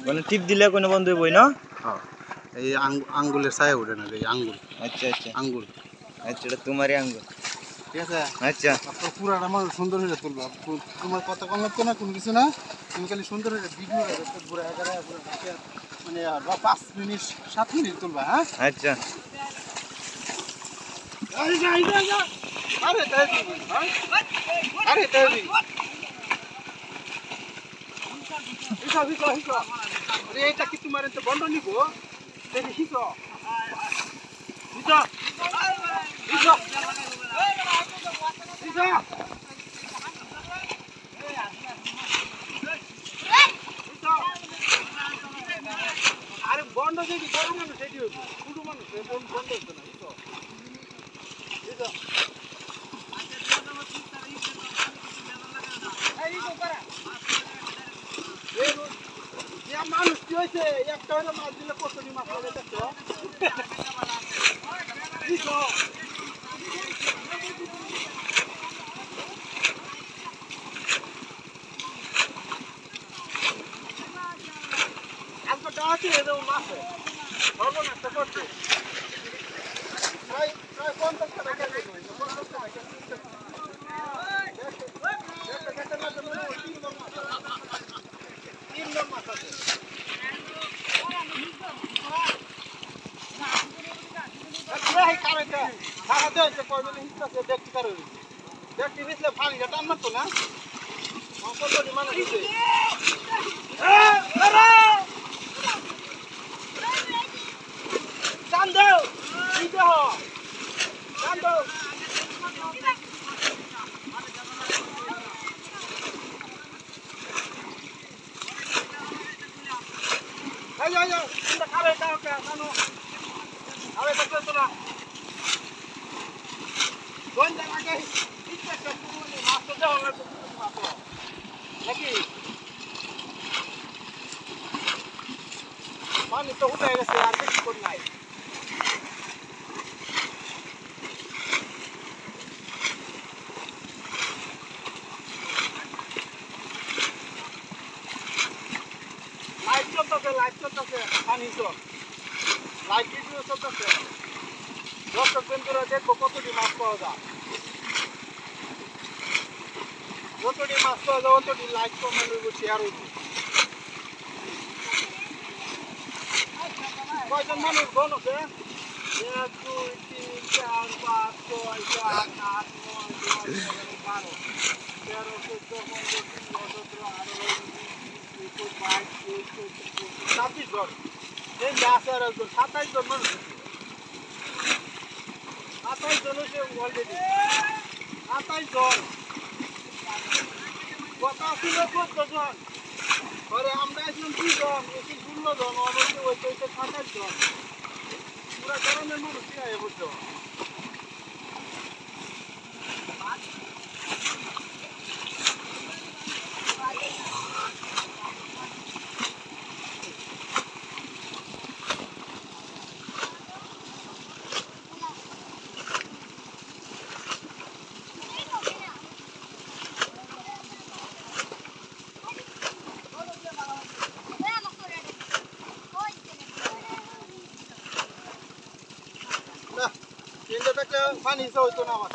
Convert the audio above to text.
মানে টিপ দিলে কোনো বন্ধ হইবই না? হ্যাঁ এই আঙ্গুলের ছায়া ওঠে না এই আঙ্গুল। আচ্ছা আচ্ছা আঙ্গুল আচ্ছা, এটা তোমারই আঙ্গুল। ঠিক আছে। আচ্ছা আপনার পুরাটা আমার সুন্দর হয়ে তুলবা। তোমার কথা কম লাগতো না, কোনো কিছু না। তুমি খালি সুন্দর হয়ে ভিডিও ঘুরে মানে 5 মিনিট 7 মিনিট তুলবা। হ্যাঁ আচ্ছা আরে তাই আরে তাই এটা কি তোমার বন্ধ নিব দেখি শিখো আরে বন্ধ যদি বড় মানুষ সেটি হইব, ছোট মানুষ বন্ধ হচ্ছে না। মানুষ কি হয়েছে একটা হলে মাছ দিলে কতটি মাছ লাগে দেখছো। আছে মাছ সর্বনাশটা করছে প্রায় 50 টাকা পানি তো উঠে গেছে আর বেশি করে নাই। লাইট চলতেছে পানি তো লাইট ভিডিও চলতেছে। দর্শক বন্ধুরা দেখবো কতটি মাছ পাওয়া যায়, যতটি মাছ পাওয়া যায় অতটি লাইট কমে লইব শেয়ার হইব। কয়জন মানুষ গণ আছে? 1 2 3 4 5 6 7 8 9 10 11 12 13 14 15 16 17 18 19 20 21 22 23 24 25 26 জন। এই যে আছে আর 27 জন মানুষ, 27 জন হচ্ছে অলরেডি 27 জন। কথা ছিল 14 জন, পরে আমরা এখন 2 জন, এসে 16 জন, অনেকে হইতে 27 জন। পুরা গরমের মানুষ কি আয় বুঝছো। না, তিনটা পানি হইতো না আমার।